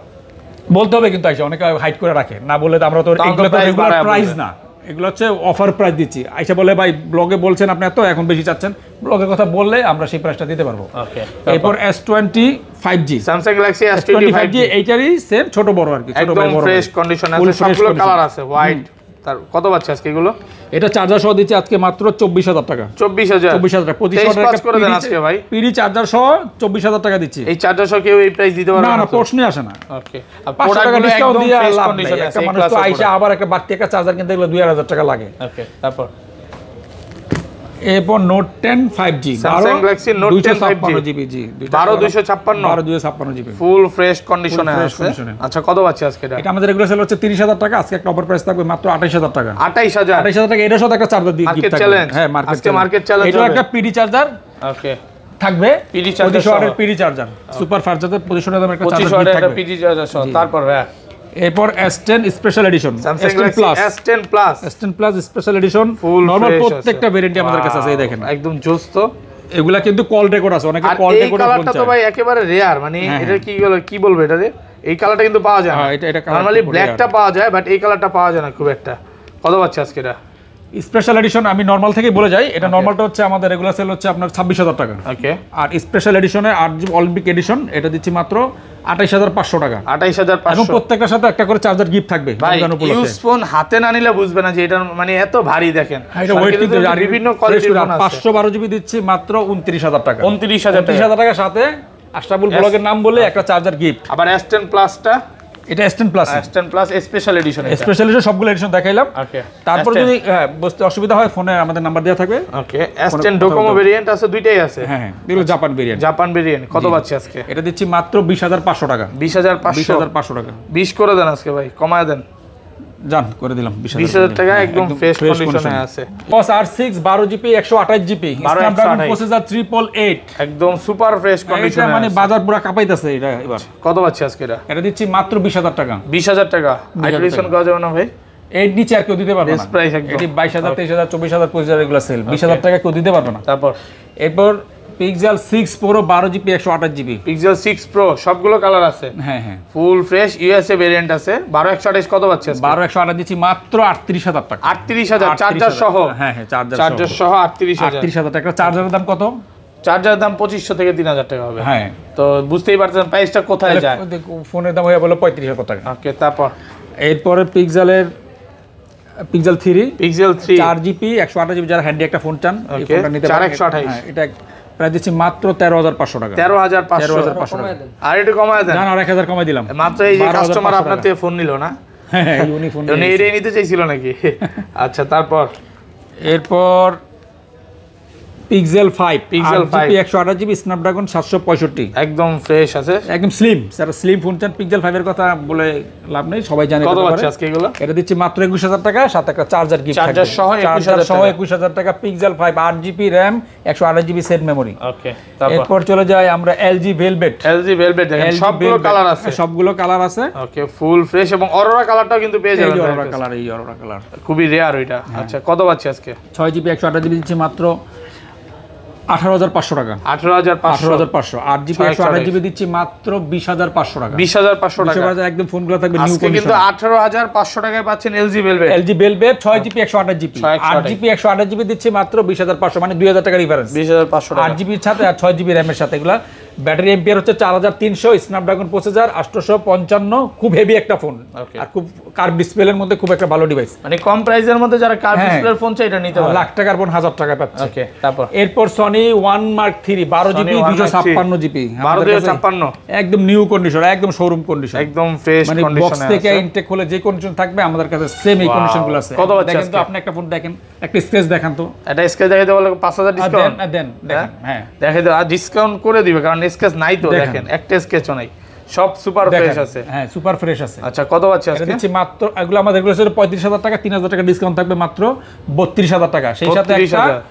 বলতে হবে কিন্তু আইসা, অনেকে হাইড করে রাখে, না বলে তো আমরা তো দাম তো এগুলো তো price রেগুলার বাড়ায় প্রাইস বলবে। না, এগুলো হচ্ছে অফার প্রাইস দিচ্ছি। আইসা বলে ভাই ব্লগে বলছেন আপনি এত, এখন বেশি চাচ্ছেন, ব্লগের কথা বললে আমরা সেই প্রাইসটা দিতে পারবো। ওকে এরপর S20 5G, Samsung Galaxy S20 S20 5G এইটারই same, ছোট বড় আর কি, ছোট একদম ভাই বড় ফ্রেশ ভাই। কন্ডিশন Full আছে, fresh সবগুলো condition। কালার আছে হোয়াইট। তার কত পাচ্ছে আজকে এগুলো? এটা চার্জার সহ দিচ্ছি আজকে মাত্র 24000 টাকা। 24000 24000 টাকা, 2500 টাকা করে দেন আজকে ভাই। পিডি চার্জার সহ 24000 টাকা দিচ্ছি। এই চার্জার সহ কেউ এই প্রাইস দিতে পারবে না না না, প্রশ্নই আসে না। ওকে 500 টাকা ডিসকাউন্ট দিয়ে লাভ নেই, কন্ডিশন একটা আছে মানুষ তো আইসা আবার একটা বাড়তি একটা চার্জার কিনতে গেলে 2000 টাকা লাগে। ওকে তারপর এরপর note 10 5G, Samsung Galaxy Note 10 5G, 256 GB, জি 12256 জিবি, ফুল ফ্রেশ কন্ডিশনে fresh আছে। condition এ। আচ্ছা কত পাচ্ছে আজকে এটা? এটা আমাদের রেগুলার সেল হচ্ছে 30000 টাকা, আজকে একটা অফার প্রাইস থাকবে মাত্র 28000 টাকা। 28000 28000 টাকা, এটার সাথে একটা চার্জার দিয়ে Market গিফট থাকবে। challenge। হ্যাঁ মার্কেট আজকে market challenge এটা হবে। একটা পিডি চার্জার ওকে থাকবে, PD charger 2500 ওয়াটের সহ। PD charger, super fast charger, 2500 দামের একটা 2500 চার্জার এর একটা থাকবে। পিজি চার্জার সহ। তারপর ভাই এরপর S10 special edition, Samsung S10 Galaxy plus, S10 plus S10 plus special edition, full normal প্রত্যেকটা ভেরিয়েন্ট আমাদের কাছে আছে, এই দেখেন একদম জোস তো। এগুলা কিন্তু কল রেকর্ড আছে, অনেকে আর কল এই রেকর্ড কালারটা তো ভাই একেবারে রেয়ার, মানে এটা কি বলবো এটারে, এই কালারটা কিন্তু পাওয়া যায় না। হ্যাঁ, এটা colour নরমালি খুব ব্ল্যাকটা পাওয়া যায়, বাট এই কালারটা পাওয়া যায় না খুব একটা। কত পাচ্ছে আজকে এটা? স্পেশাল এডিশন আমি নরমাল থেকেই বলে যাই, এটা নরমালটা হচ্ছে আমাদের রেগুলার সেল হচ্ছে আপনার 26000 টাকা। ওকে আর স্পেশাল এডিশনে 8GB অলিম্পিক এডিশন এটা দিচ্ছি মাত্র 28500 টাকা, এবং 28500। প্রত্যেকটার সাথে একটা করে চার্জার গিফট থাকবে ভাই রমজান উপলক্ষে। ইউজ ফোন হাতে না নিলে বুঝবে না যে এটা মানে এত ভারী। দেখেন এটা ওয়েট কিন্তু বিভিন্ন কোয়ালিটির ফোন আছে। 512 জিবি দিচ্ছি মাত্র 29000 টাকা। 29000 টাকা। 29000 টাকার সাথে আশরাফুল ব্লগের নাম বলে একটা চার্জার গিফট। আবার S10 প্লাসটা, এটা S10 plus, S10 plus special addition. Special edition সবগুলো এডিশন দেখাইলাম। ওকে তারপর যদি বুঝতে অসুবিধা হয় ফোনে আমাদের নাম্বার দেওয়া থাকবে। ওকে S10 ডোকোমো ভেরিয়েন্ট আছে, দুইটাই আছে। হ্যাঁ হ্যাঁ, এগুলো জাপান ভেরিয়েন্ট। জাপান ভেরিয়েন্ট কত পাচ্ছে আজকে? এটা দিচ্ছি মাত্র 20500 টাকা। 20500 টাকা 20 করে দেন আজকে ভাই, কমায় দেন। জান করে দিলাম 20000 টাকা, একদম ফ্রেশ কন্ডিশনে আছে। বস R6 12GB 128GB Snapdragon processor 888, একদম সুপার ফ্রেশ এটা কন্ডিশনে মানে বাজার পুরো কাঁপাইতেছে এটা এবার। কত পাচ্ছে আজকে এটা? এটা দিচ্ছি মাত্র 20000 টাকা। 20000 টাকা। আইটেরিশন করা যাবে না ভাই? এর নিচে আর কেউ দিতে পারবে না। বেস্ট প্রাইস একদম। এটি 22000 23000 24000 25000 এগুলো সেল, 20000 টাকা কেউ দিতে পারবে না। তারপর এরপর pixel 6 Pro 12GB 128GB, pixel 6 Pro সবগুলো কালার আছে, হ্যাঁ হ্যাঁ, ফুল ফ্রেশ ইউএসএ ভেরিয়েন্ট আছে। 12128 কত পাচ্ছে আজকে? 12128 দিচ্ছি মাত্র 38000 টাকা। 38000 চার্জার সহ। হ্যাঁ হ্যাঁ, চার্জার সহ 38000। 38000 টাকা। চার্জারের দাম কত? চার্জারের দাম 2500 থেকে 3000 টাকা হবে। হ্যাঁ, তো বুঝতেই পারছেন প্রাইসটা কোথায় যায়। ফোনের দাম হয়ে বলো 35000 টাকা। ওকে তারপর এরপরে পিক্সেল 3 পিক্সেল 3 4GB 128GB, যারা হ্যান্ডি একটা ফোন চান এই Okay, ফোনটা নিতে পারেন। 4128 হ্যাঁ, এটা প্রাইস দিচ্ছি মাত্র 13500 টাকা। 13500 টাকা। আর একটু কমায় দেন। জান আর 1000 কমাই দিলাম। মাত্র এই যে কাস্টমার আপনার থেকে ফোন নিল না, হ্যাঁ হ্যাঁ, ইউনিফোন উনি এটাই নিতে চাইছিল নাকি? আচ্ছা তারপর এরপর পিক্সেল 5 Pixel 5 128GB স্ন্যাপড্রাগন 765, একদম ফ্রেশ আছে, একদম স্লিম। যারা স্লিম ফোন চান পিক্সেল 5 এর কথা বলে লাভ নেই, সবাই জানে কত কত পাচ্ছে আজকে এগুলো? এটা দিচ্ছি মাত্র 21000 টাকা, সাথে একটা চার্জার গিফট থাকবে। চার্জার সহ 21000 টাকা। Pixel 5 8GB RAM 128GB set memory. Okay তারপর এরপর চলে যায় আমরা LG Velvet। LG Velvet দেখেন সবগুলো কালার আছে, সবগুলো কালার আছে। ওকে ফুল ফ্রেশ এবং অরোরা কালারটাও কিন্তু পেয়ে যাবেন। এই অরোরা কালার, এই অরোরা কালার খুবই রেয়ার ওইটা। আচ্ছা কত পাচ্ছে আজকে? 6GB 128GB দিচ্ছি মাত্র 18500 টাকা। 18500 8GB 128GB দিচ্ছি মাত্র 20500 টাকা। 20500 টাকা 20000 একদম ফোনগুলো থাকবে নিউ আজকে কিন্তু কন্ডিশন। 18500 টাকায় পাচ্ছেন LG Velvet। LG Velvet 6GB 128GB 8GB 128GB দিচ্ছি মাত্র 20500, মানে 2000 টাকা ডিফারেন্স। 20500 টাকা 8GB এর সাথে আর 6GB RAM এর সাথে এগুলা ব্যাটারি এম্পিয়ার হচ্ছে 4300, স্ন্যাপড্রাগন প্রসেসর 855, খুব হেভি একটা ফোন আর খুব কার্ভ ডিসপ্লের মধ্যে খুব একটা ভালো ডিভাইস। মানে কম প্রাইসের মধ্যে যারা কার্ভ ডিসপ্লের ফোন চাই এটা নিতে পারে, লাখ টাকার ফোন 1000 টাকা পাচ্ছে। ওকে, তারপর এরপর সনি 1 Mark 3 12 জিবি 256 জিবি 1256 একদম নিউ কন্ডিশন, একদম শোরুম কন্ডিশন, একদম ফ্রেশ মানে কন্ডিশনে বক্স থেকে ইনটেক হলে যে কন্ডিশন থাকবে আমাদের কাছে সেম এই কন্ডিশনগুলো আছে। কত বাচ্চা দেখেন তো আপনি একটা ফোন দেখেন, একটা স্ক্র্যাচ দেখান তো, এটা স্ক্র্যাচ দেখাইতে বলে 5000 ডিসকাউন্ট দেন দেখেন। হ্যাঁ দেখাই দাও, আর ডিসকাউন্ট করে দিবে কারণ স্ক্র্যাচ নাই তো, দেখেন একটা স্ক্র্যাচও নাই, সব সুপার ফ্রেশ আছে। হ্যাঁ সুপার ফ্রেশ আছে। আচ্ছা কত পাচ্ছি এটা আজকে? দিচ্ছি মাত্র, এগুলো আমাদের এগুলো হচ্ছে 35000 টাকা, 3000 টাকা ডিসকাউন্ট থাকবে মাত্র 32000 টাকা, সেই সাথে একটা 32,000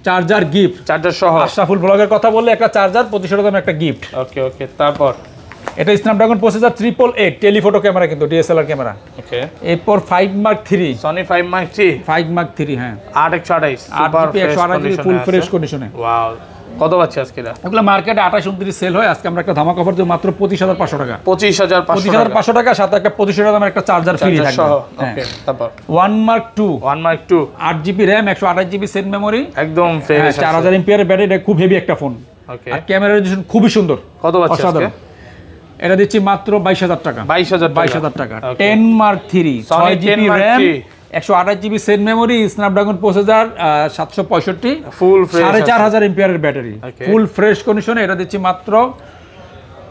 চার্জার গিফট, চার্জার সহ। আশরাফুল ব্লগের কথা বললে একটা চার্জার 2500 দামের একটা গিফট। ওকে ওকে, তারপর এটা স্ন্যাপড্রাগন প্রসেসর 888 টেলিফটো ক্যামেরা, কিন্তু ডিএসএলআর ক্যামেরা। ওকে, এরপর 5 Mark 3 সনি 5 Mark 3 5 Mark 3 হ্যাঁ 8128 সুপার ফ্রেশ 128 ফুল ফ্রেশ কন্ডিশনে। ওয়াও, কত পাচ্ছি আজকে এটা? এগুলো মার্কেটে 28-29 সেল হয়, আজকে আমরা একটা ধামাকা অফার দেব মাত্র 25500 টাকা। 25500 টাকা, সাথে একটা 2500 দামের একটা চার্জার ফ্রি থাকবে। ওকে, তারপর 1 Mark 2 1 Mark 2 8GB RAM 128 GB set memory, একদম ফ্রেশ, 4000 এমপিআর ব্যাটারি, এটা খুব হেভি একটা ফোন। ওকে, আর ক্যামেরা রেজোলিউশন খুবই সুন্দর। কত পাচ্ছি আজকে? এটা দিচ্ছি মাত্র 22000 টাকা। 22000 টাকা। 10 Mark 3 6GB RAM 128 GB set memory, Snapdragon processor 765, full fresh 4500 MPR battery, ফুল ফ্রেশ কন্ডিশনে। এটা দিচ্ছি মাত্র,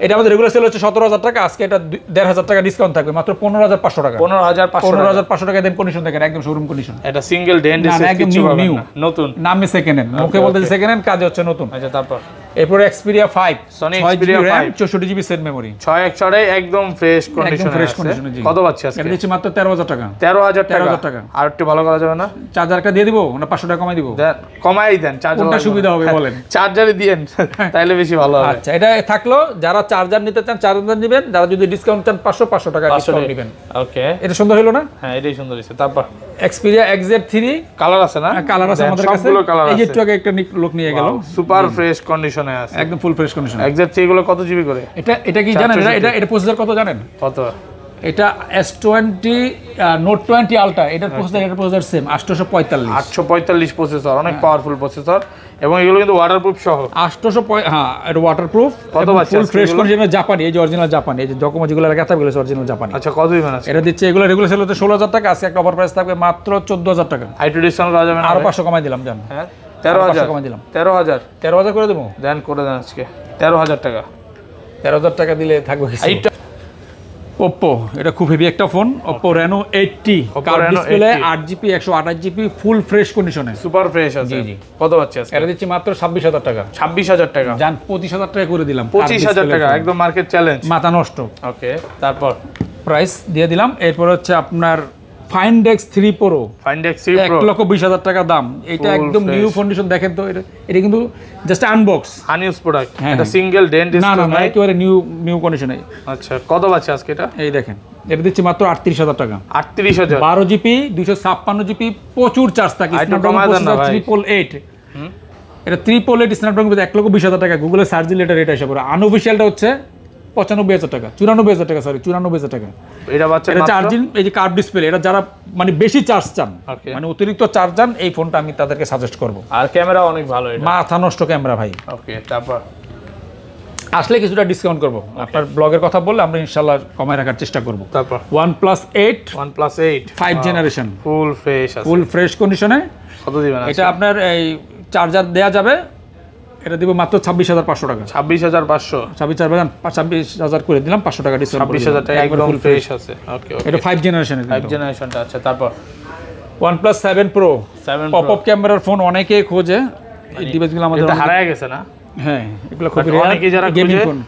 এটা আমাদের রেগুলার সেল হচ্ছে 17000 টাকা, আজকে এটা 1500 টাকা ডিসকাউন্ট থাকবে মাত্র 15500 টাকা। 15500 টাকা দেন, কন্ডিশন দেখেন একদম শোরুম কন্ডিশন। এটা সিঙ্গেল ডেন্ট কিছু নিউ নতুন, নামে সেকেন্ড হ্যান্ড, মুখে বলতে সেকেন্ড হ্যান্ড, কাজে হচ্ছে নতুন। আচ্ছা তারপর এরপর Xperia 5 Sony Xperia 5 64 GB set memory, 6128 একদম ফ্রেশ কন্ডিশনে। কত পাচ্ছি আজকে? এটা দিচ্ছি মাত্র 13000 টাকা। 13000 টাকা। আর একটু ভালো করা যাবে না? চার্জারটা দিয়ে দিব না 500 টাকা কমাই দিব? দেন, কমাই দেন, চার্জার কোনটা সুবিধা হবে বলেন? চার্জারই দিয়েন তাইলে বেশি ভালো হবে। আচ্ছা, এটা থাকলো, যারা চার্জার নিতে চান চার্জার নেবেন, যারা যদি ডিসকাউন্ট চান 500 টাকা ডিসকাউন্ট নেবেন। ওকে, এটা সুন্দর হলো না? হ্যাঁ এটাই সুন্দর হইছে। তারপর Xperia XZ3 কালার আছে না? কালার আছে আমাদের কাছে, এই যে একটু আগে একটা লোক নিয়ে গেল, সুপার ফ্রেশ কন্ডিশনে আছে, একদম ফুল ফ্রেশ কন্ডিশন। XZ3 গুলো কত জিবি করে? এটা কি জানেন? এটা প্রসেসর কত জানেন? কত? এটা S20 Note 20 Ultra, এটার প্রসেসর সেম 845 প্রসেসর, অনেক পাওয়ারফুল প্রসেসর, এবং এগুলো কিন্তু ওয়াটারপ্রুফ সহ। 800 হ্যাঁ, এটা ওয়াটারপ্রুফ, কত বাচ্চা? ফুল ফ্রেশ কন্ডিশন, জাপানি, এই যে অরিজিনাল জাপানি, এই যে ডকুমো যেগুলো কথা বলেছে অরিজিনাল জাপানি। আচ্ছা কত দিবেন আছে? এটা দিচ্ছে, এগুলো রেগুলার সেল হচ্ছে 16000 টাকা, আজকে একটা অফার প্রাইস থাকবে মাত্র 14000 টাকা। আইটু ডিসকাউন্ট করা যাবে না? আরো 500 কমাই দিলাম জান। হ্যাঁ 13000 কমাই দিলাম, 13000 করে দেবো। দেন, করে দেন আজকে 13000 টাকা। 13000 টাকা দিলে থাকবে কিছু। Oppo, এটা খুব হেভি একটা phone, Oppo Reno 80 curve display, 8GB 128GB ফুল ফ্রেশ কন্ডিশনে, সুপার ফ্রেশ আছে। জি। কত পাচ্ছি আজকে? এটা দিচ্ছি মাত্র 26000 টাকা। 26000 টাকা জান, 25000 টাকা করে দিলাম। 25000 টাকা, একদম মার্কেট চ্যালেঞ্জ, মাথা নষ্ট। ওকে, তারপর প্রাইস দিয়ে দিলাম। এরপর হচ্ছে আপনার Find X3 Pro, Find X3 Pro 1,20,000 টাকা দাম। এটা একদম নিউ কন্ডিশন, দেখেন তো, এটা কিন্তু জাস্ট আনবক্স, আনইউজ প্রোডাক্ট, হ্যাঁ, এটা সিঙ্গেল ডেন্ট না ডিসপ্লে নাই, একেবারে নিউ কন্ডিশনে। আচ্ছা কত পাচ্ছি আজকে এটা? এই দেখেন, এটা দিচ্ছি মাত্র 38000 টাকা। 38000, 12GB 256GB, প্রচুর চার্জ থাকে। স্ন্যাপড্রাগন 888, এটা 888 স্ন্যাপড্রাগন 1,20,000 টাকা। গুগলে সার্চ দিলে এটা রেট আসে পড়ে। আনঅফিশিয়ালটা হচ্ছে 95000 টাকা, 94000 টাকা, সরি 94000 টাকা। এটা বাচ্চা এটা চার্জিং, এই যে কার্ভ ডিসপ্লে, এটা যারা মানে বেশি চার্জ চান, মানে অতিরিক্ত চার্জ চান, এই ফোনটা আমি তাদেরকে সাজেস্ট করব। আর ক্যামেরা অনেক ভালো, এটা মাথা নষ্ট ক্যামেরা ভাই। ওকে, তারপর আসলে কিছুটা ডিসকাউন্ট করব, আপনার ব্লগের কথা বললে আমরা ইনশাআল্লাহ কমায় রাখার চেষ্টা করব। তারপর OnePlus 8 5 জেনারেশন, ফুল ফ্রেশ আছে, ফুল ফ্রেশ কন্ডিশনে। কত দিবেন? এটা আপনার এই চার্জার দেয়া যাবে, এটা দিব মাত্র 26500 টাকা। 26500, 26000 করে দিলাম, 500 টাকা ডিসকাউন্ট। 26000 টাকা একদম ফ্রেশ আছে। ওকে, এটা 5 জেনারেশনের, 5 জেনারেশনটা। আচ্ছা তারপর OnePlus 7 Pro, পপআপ ক্যামেরার ফোন অনেকেই খোঁজে, এই ডিভাইসগুলো আমাদের এটা হারায় গেছে না? হ্যাঁ, এগুলো খুব অনেকেই যারা গেমিং খুঁজে, ফোন,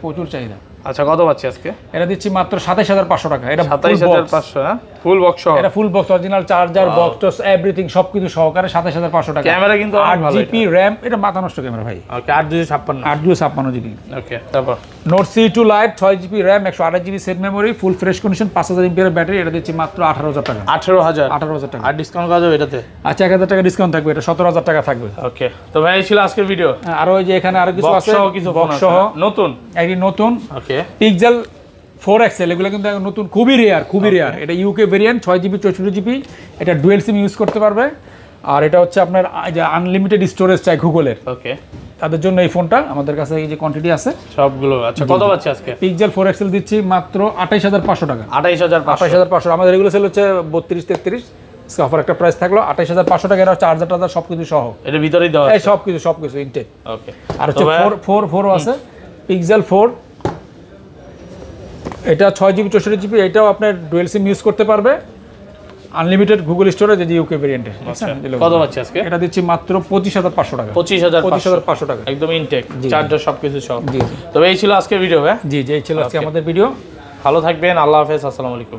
প্রচুর চাহিদা। আচ্ছা কত পাচ্ছি আজকে? এটা দিচ্ছি মাত্র 27500 টাকা। এটা 27500, হ্যাঁ ফুল বক্স সহ, এটা full box, original charger, box, everything সবকিছু সহকারে 27500 টাকা। ক্যামেরা কিন্তু অনেক ভালো, 8GB RAM, এটা মাথা নষ্ট ক্যামেরা ভাই। ওকে, 856GB। ওকে, তারপর Note C2 Lite 6GB RAM 128GB set memory, ফুল ফ্রেশ কন্ডিশন, 5000 mAh ব্যাটারি। এটা দিচ্ছি মাত্র 18000 টাকা। 18000 টাকা। আর ডিসকাউন্ট করা যাবে এটাতে? আচ্ছা 1000 টাকা ডিসকাউন্ট থাকবে, এটা 17000 টাকা থাকবে। ওকে, তো ভাই এই ছিল আজকের ভিডিও। আর ওই যে এখানে আরো কিছু আছে, বক্স সহ নতুন, একটি নতুন ওকে পিক্সেল 4XL, এগুলো কিন্তু নতুন, খুবই রেয়ার, খুবই রেয়ার। এটা ইউকে ভেরিয়েন্ট, 6GB 64GB, এটা ডুয়েল সিম ইউজ করতে পারবে। আর এটা হচ্ছে আপনার আনলিমিটেড স্টোরেজ চাই গুগলের। ওকে, তাদের জন্য এই ফোনটা আমাদের কাছে এই যে কোয়ান্টিটি আছে সবগুলো। আচ্ছা কত পাচ্ছি আজকে? পিক্সেল 4 XL দিচ্ছি মাত্র 28500 টাকা। 28500। 28500 আমাদের এগুলো সেল হচ্ছে 32 33, অফার একটা প্রাইস থাকলো 28500 টাকা। এটা চার্জার টার্জার সবকিছু সহ এর ভিতরেই দেওয়া এই সবকিছু ইনটেক। ওকে। আর হচ্ছে 4 আছে পিক্সেল 4, এটা 6GB 64GB, এটাও আপনার ডুয়েল সিম ইউজ করতে পারবে, আনলিমিটেড গুগল স্টোরেজ, এই ইউকে ভেরিয়েন্টে। কত পাচ্ছি আজকে? এটা দিচ্ছি মাত্র 25500 টাকা। 25500 টাকা একদম ইনটেক, চার্জার সবকিছু সব। জি তবে এই ছিল আজকের ভিডিও। জি এই ছিল আজকে আমাদের ভিডিও। ভালো থাকবেন, আল্লাহ হাফেজ, আসসালামু আলাইকুম।